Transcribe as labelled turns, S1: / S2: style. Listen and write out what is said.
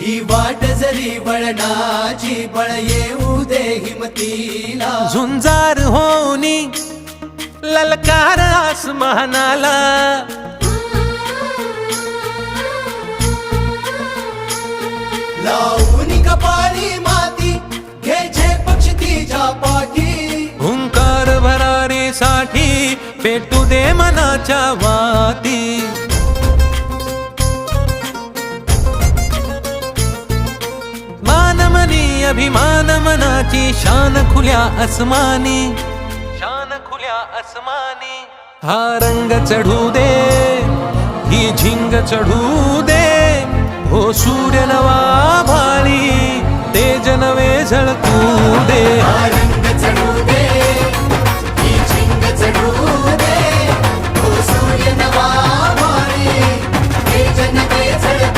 S1: ही वाट जरी वळणाची बळ येऊ दे हिमतीला
S2: झुंजार होनी ललकार आसमानाला
S1: लावून कपाळी माती घे झेप क्षितिजा पाठी
S2: हुंकार भरारीसाठी पेटू दे मनाच्या वाती मानमनी अभिमान मनाची शान खुल्या आसमानी शान खुल्या आसमानी हा रंग चढू दे ही झिंग चढू दे